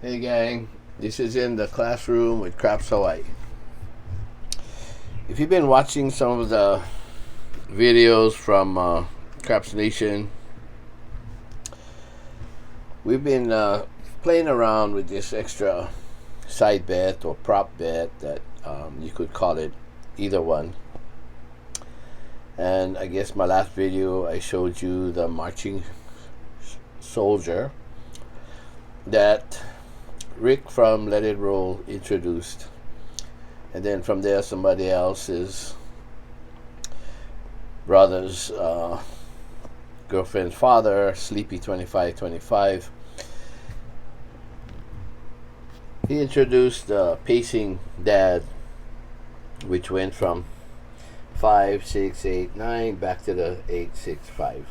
Hey gang, this is in the classroom with Craps Hawaii. If you've been watching some of the videos from Craps Nation, we've been playing around with this extra side bet or prop bet that you could call it either one. And I guess my last video I showed you the marching soldier that Rick from Let It Roll introduced, and then from there somebody else's brother's girlfriend's father, Sleepy 2525, he introduced the pacing dad, which went from 5, 6, 8, 9 back to the 8, 6, 5.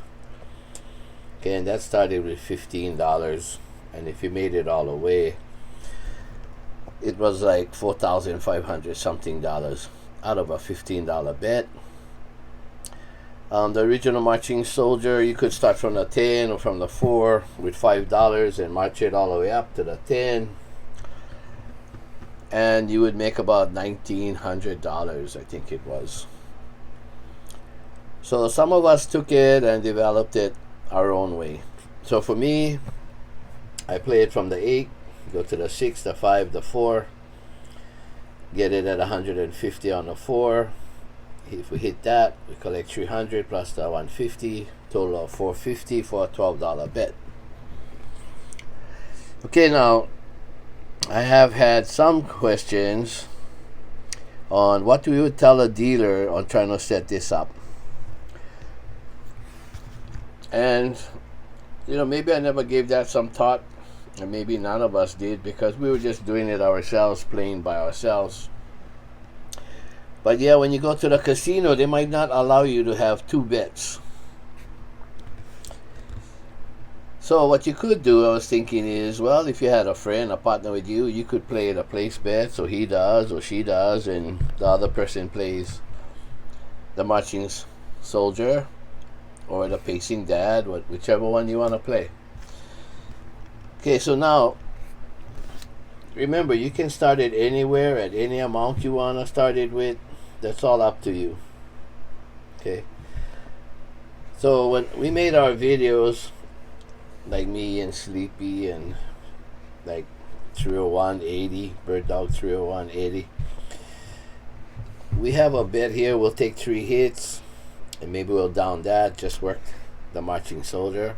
Okay, and that started with $15, and if you made it all the way, it was like $4,500 something dollars out of a $15 bet. The original marching soldier, you could start from the 10 or from the 4 with $5 and march it all the way up to the 10, and you would make about $1,900, I think it was. So some of us took it and developed it our own way. So for me, I play it from the 8, go to the 6, the 5, the 4, get it at 150 on the 4. If we hit that, we collect 300 plus the 150, total of 450 for a $12 bet. Okay, now I have had some questions on what we would tell a dealer on trying to set this up. And maybe I never gave that some thought, and maybe none of us did, because we were just doing it ourselves, playing by ourselves. But yeah, when you go to the casino, they might not allow you to have two bets. So what you could do, I was thinking, is, well, if you had a friend, a partner with you, you could play a place bet, so he does or she does, and the other person plays the marching soldier or the pacing dad, whichever one you want to play. Okay, so now, remember, you can start it anywhere at any amount you want to start it with. That's all up to you. Okay. So when we made our videos, like me and Sleepy and like 30180, Bird Dog 30180, we have a bet here. We'll take 3 hits, and maybe we'll down that, just work the marching soldier.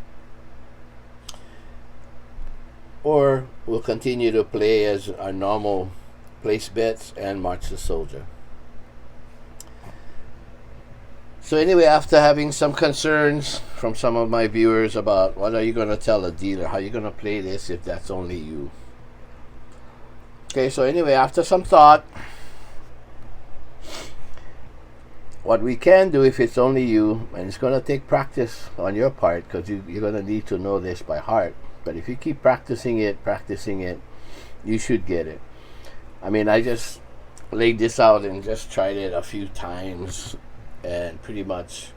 Or we'll continue to play as our normal place bets and march the soldier. So anyway, after having some concerns from some of my viewers about what are you going to tell a dealer, how are you going to play this if that's only you? Okay, so anyway, after some thought, what we can do if it's only you, and it's going to take practice on your part, because you're going to need to know this by heart, but if you keep practicing it, you should get it. I mean, I just laid this out and just tried it a few times, and pretty much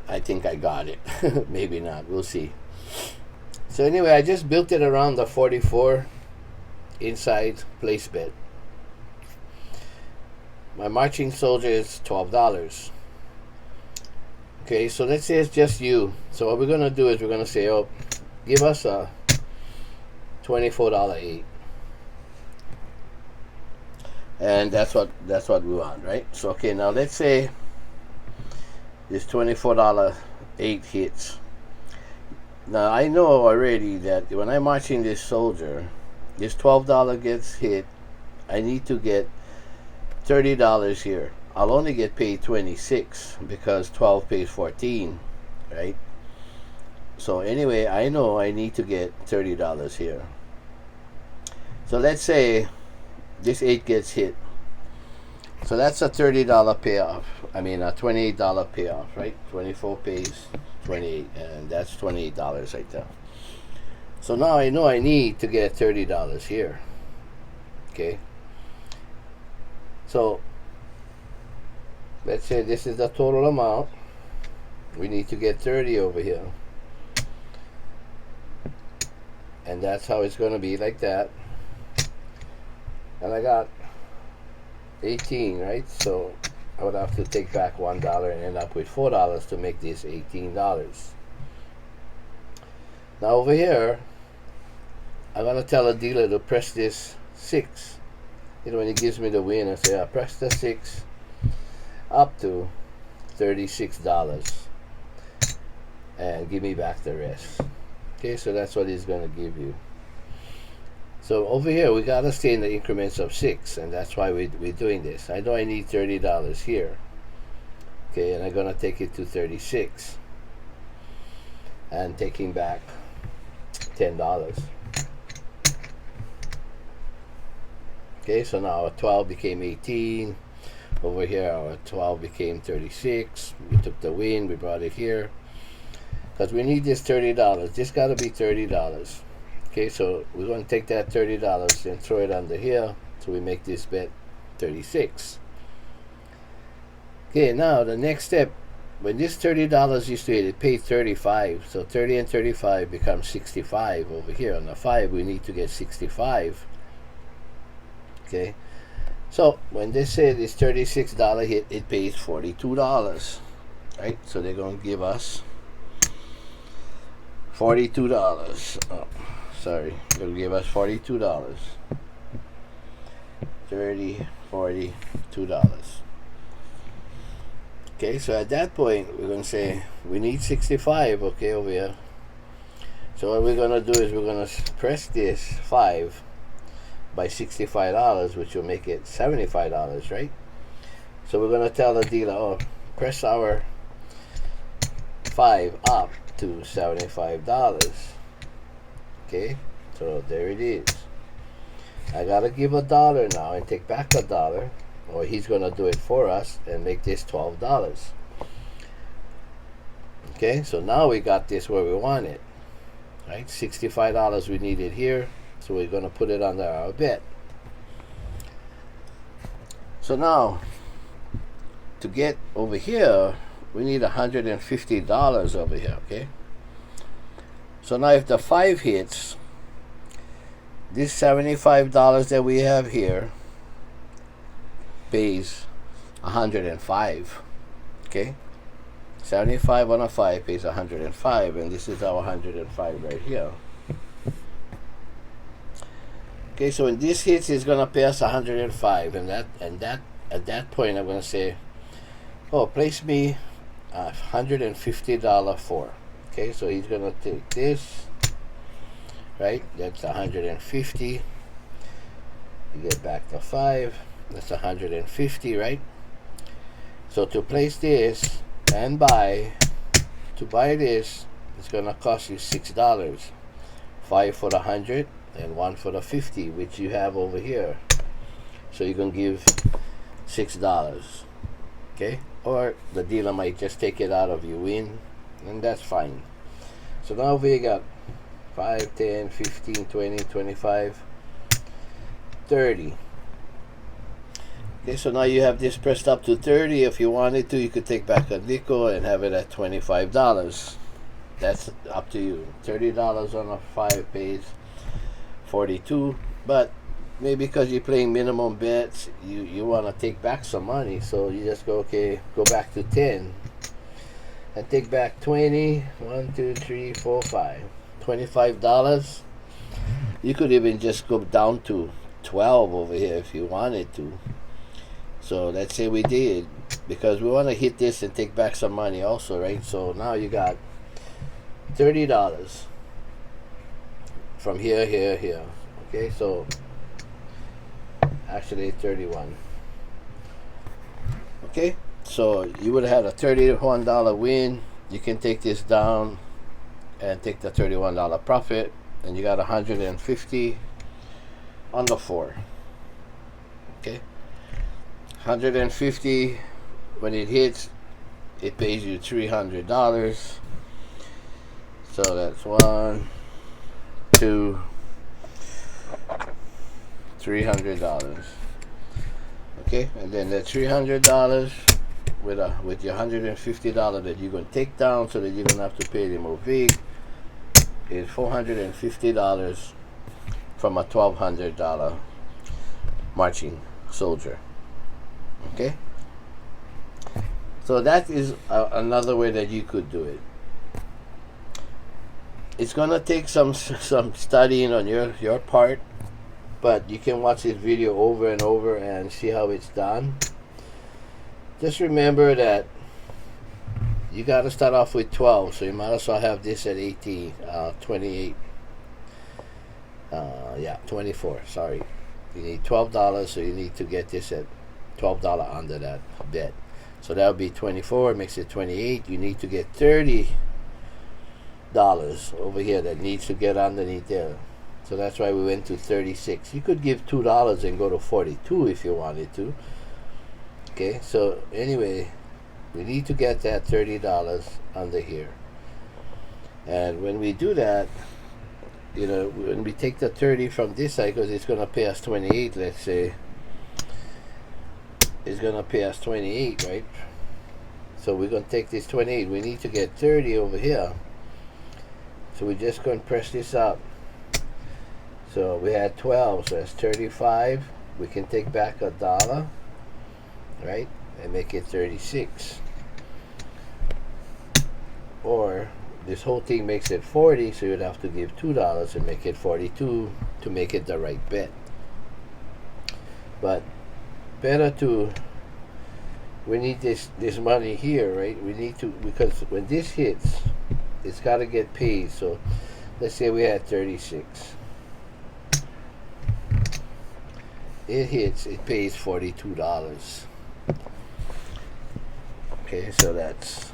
I think I got it. Maybe not, we'll see. So anyway, I just built it around the 44 inside place bet. My marching soldier is $12. Okay, so let's say it's just you. So what we're going to do is we're going to say, oh, give us a $24 8. And that's what we want, right? So okay, now let's say this $24 8 hits. Now I know already that when I'm marching this soldier, this $12 gets hit, I need to get $30 here. I'll only get paid 26 because 12 pays 14, right? So anyway, I know I need to get $30 here. So let's say this 8 gets hit. So that's a $30 payoff. I mean a $28 payoff, right? 24 pays 28, and that's $28 right there. So now I know I need to get $30 here. Okay. So let's say this is the total amount. We need to get 30 over here. and that's how it's going to be, like that. And I got 18, right? So I would have to take back $1 and end up with $4 to make this $18. Now over here, I'm going to tell a dealer to press this 6. When he gives me the win, I say, press the 6 up to $36 and give me back the rest. Okay, so that's what he's going to give you. So over here, we got to stay in the increments of 6, and that's why we're doing this. I know I need $30 here. Okay, and I'm going to take it to 36 and taking back $10. Okay, so now our 12 became 18. Over here, our 12 became 36. We took the win, we brought it here. Because we need this $30. This got to be $30. Okay, so we're going to take that $30 and throw it under here. So we make this bet 36. Okay, now the next step, when this $30 used to hit, it paid 35. So 30 and 35 becomes 65 over here. On the 5, we need to get 65. Okay, so when they say this $36 hit, it pays $42, right? So they're going to give us $42. Oh, sorry, they're going to give us $42. 30, $42. Okay, so at that point, we're going to say we need 65, okay, over here. So what we're going to do is we're going to press this 5 by $65, which will make it $75, right? So we're going to tell the dealer, press our 5 up to $75. Okay, so there it is. I got to give $1 now and take back $1, or he's going to do it for us and make this $12. Okay, so now we got this where we want it, right? $65 we needed here. So we're going to put it under our bet. So now, to get over here, we need $150 over here, okay? So now if the 5 hits, this $75 that we have here pays 105, okay? 75 on a 5 pays 105, and this is our 105 right here. Okay, so when this hits, it's gonna pay us 105, and at that point, I'm gonna say, place me $150 for. Okay, so he's gonna take this, right? That's 150. You get back the 5. That's 150, right? So to place this and to buy this, it's gonna cost you $6. 5 for the 100. And 1 for the 50, which you have over here. So you can give $6, okay? Or the dealer might just take it out of your win, and that's fine. So now we got 5, 10, 15, 20, 25, 30. Okay, so now you have this pressed up to 30. If you wanted to, you could take back a nickel and have it at $25. That's up to you. $30 on a 5 pays 42, but maybe because you're playing minimum bets, you want to take back some money, so you just go back to 10 and take back 20. 1, 2, 3, 4, 5, $25. You could even just go down to 12 over here if you wanted to. So let's say we did, because we want to hit this and take back some money also, right? So now you got $30 from here. Okay, so actually 31. Okay, so you would have had a $31 win. You can take this down and take the $31 profit, and you got 150 on the 4. Okay, 150 when it hits, it pays you $300. So that's 1, 2, $300. Okay, and then that $300 with your $150 that you're gonna take down, so that you don't have to pay the more big. is $450 from a $1,200 marching soldier. Okay, so that is another way that you could do it. It's gonna take some studying on your part, but you can watch this video over and over and see how it's done. Just remember that you got to start off with 12, so you might as well have this at 18, 28, 24, sorry. You need $12, so you need to get this at $12 under that bet. So that would be 24, makes it 28. You need to get $30 over here that needs to get underneath there. So that's why we went to 36. You could give $2 and go to 42 if you wanted to. Okay, so anyway, we need to get that $30 under here. And when we do that, you know, when we take the 30 from this side, because it's going to pay us 28, let's say, it's going to pay us 28, right? So we're going to take this 28. We need to get 30 over here. So we're just going to press this up. So we had 12, so that's 35. We can take back $1, right? And make it 36. Or this whole thing makes it 40, so you'd have to give $2 and make it 42 to make it the right bet. But better to, we need this money here, right? We need to, because when this hits, it's got to get paid. So let's say we had 36. It hits, it pays $42. Okay, so that's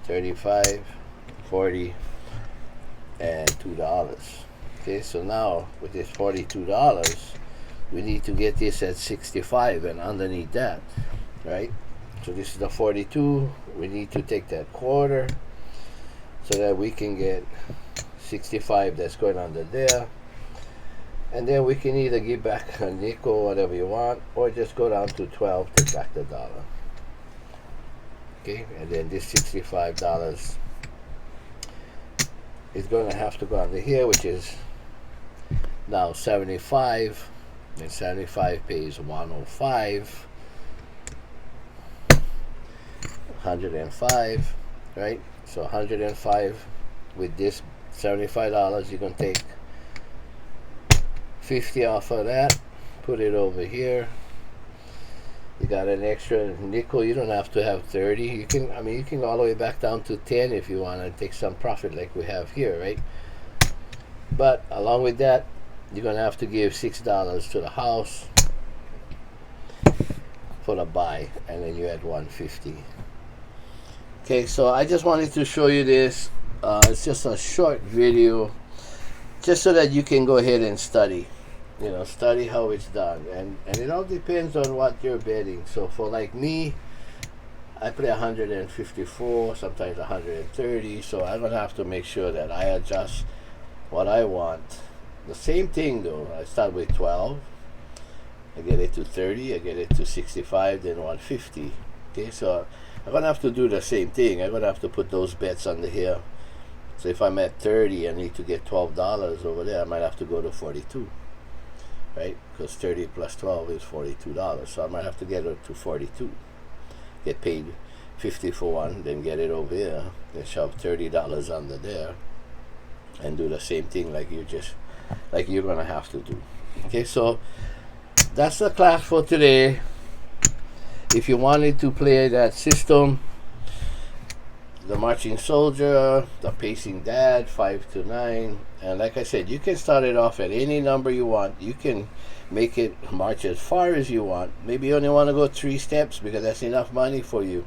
35, 40, and $2. Okay, so now with this $42, we need to get this at 65 and underneath that, right? So this is the 42. We need to take that quarter so that we can get 65 that's going under there. And then we can either give back a nickel, whatever you want, or just go down to 12, take back the $1. Okay, and then this $65 is going to have to go under here, which is now 75, and 75 pays 105, 105, right? So 105 with this $75, you're going to take 50 off of that, put it over here. You got an extra nickel. You don't have to have 30. You can, I mean, you can go all the way back down to 10 if you want to take some profit like we have here, right? But along with that, you're going to have to give $6 to the house for the buy, and then you add 150. Okay, so I just wanted to show you this. It's just a short video, just so that you can go ahead and study. You know, study how it's done, and it all depends on what you're betting. So for like me, I play 154, sometimes 130. So I'm gonna have to make sure that I adjust what I want. The same thing though. I start with 12. I get it to 30. I get it to 65. Then 150. Okay, so I'm gonna have to do the same thing. I'm gonna have to put those bets under here. So if I'm at 30, I need to get $12 over there. I might have to go to 42. Right, because 30 plus 12 is $42, so I might have to get it to 42, get paid 50 for one, then get it over here, then shove $30 under there, and do the same thing like you're gonna have to do. Okay, so that's the class for today. If you wanted to play that system, the marching soldier, the pacing dad, 5 to 9, and like I said, you can start it off at any number you want. You can make it march as far as you want. Maybe you only want to go 3 steps because that's enough money for you.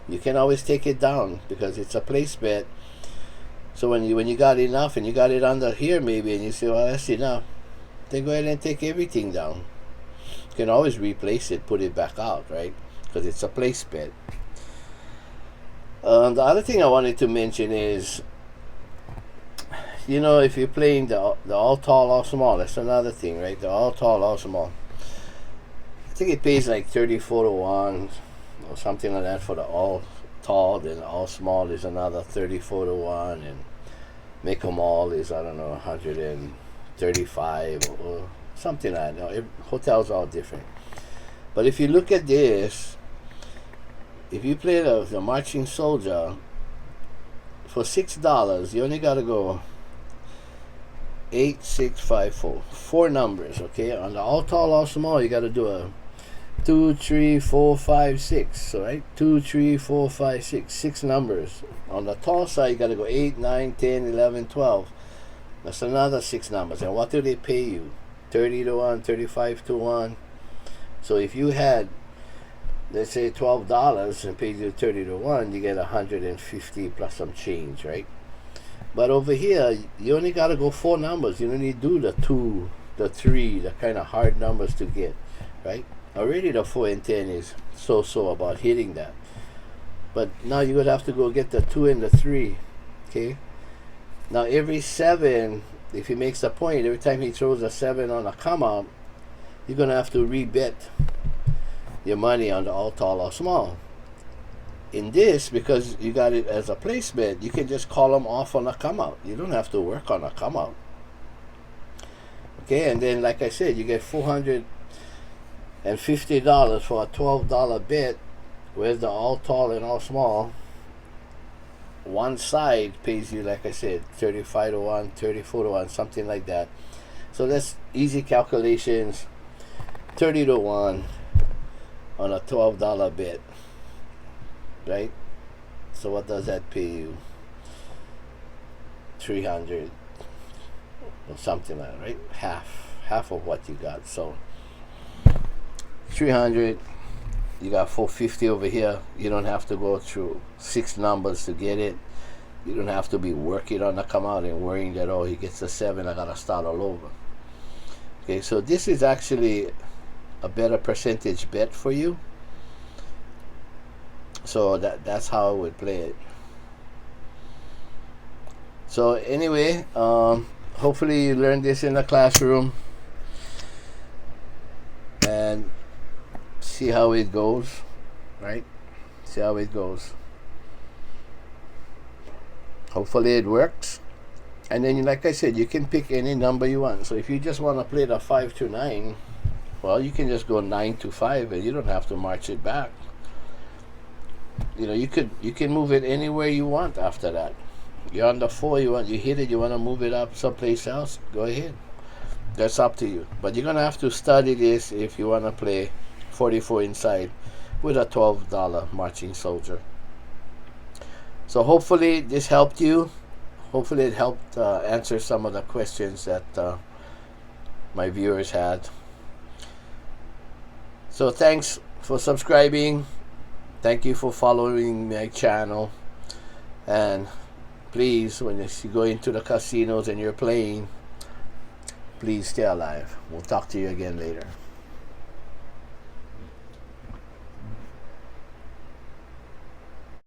You can always take it down because it's a place bet. So when you got enough and you got it under here maybe, and you say, well, that's enough, then go ahead and take everything down. You can always replace it, put it back out, right? Because it's a place bet. The other thing I wanted to mention is, you know, if you're playing the all tall, all small, that's another thing, right? The all tall, all small. I think it pays like 34 to 1 or something like that for the all tall. Then all small is another 34 to 1, and make them all is, I don't know, 135 or something like that. Hotels are all different. But if you look at this, if you play the marching soldier for $6, you only got to go 8, 6, 5, 4. 4 numbers, okay? On the all tall, all small, you got to do a 2, 3, 4, 5, 6. All right, 2, 3, 4, 5, 6. 6 numbers. On the tall side, you got to go 8, 9, 10, 11, 12. That's another 6 numbers. And what do they pay you? 30 to 1, 35 to 1. So if you had, let's say, $12 and paid you 30 to 1, you get 150 plus some change, right? But over here, you only got to go 4 numbers. You don't need to do the 2, the 3, the kind of hard numbers to get, right? Already the 4 and 10 is so about hitting that. But now you're going to have to go get the 2 and the 3, okay? Now every 7, if he makes a point, every time he throws a 7 on a come out, you're going to have to rebet your money on the all tall or small. In this, because you got it as a place bet, you can just call them off on a come out. You don't have to work on a come out. Okay, and then like I said, you get $450 for a $12 bet, whereas the all tall and all small, one side pays you, like I said, 35 to 1, 34 to 1, something like that. So that's easy calculations. 30 to 1 on a $12 bet, right? So what does that pay you? 300 or something like that, right? Half of what you got. So 300, you got 450 over here. You don't have to go through 6 numbers to get it. You don't have to be working on the come out and worrying that, oh, he gets a 7, I gotta start all over. Okay, so this is actually a better percentage bet for you. So that's how I would play it. So anyway, hopefully you learned this in the classroom and see how it goes, right? See how it goes. Hopefully it works. And then, like I said, you can pick any number you want. So if you just want to play the 5 to 9, well, you can just go 9 to 5 and you don't have to march it back. You know, you can move it anywhere you want after that. You're on the 4, you hit it, you want to move it up someplace else, go ahead. That's up to you. But you're going to have to study this if you want to play 44 inside with a $12 marching soldier. So hopefully this helped you. Hopefully it helped answer some of the questions that my viewers had. So thanks for subscribing. Thank you for following my channel. And please, when you go into the casinos and you're playing, please stay alive. We'll talk to you again later.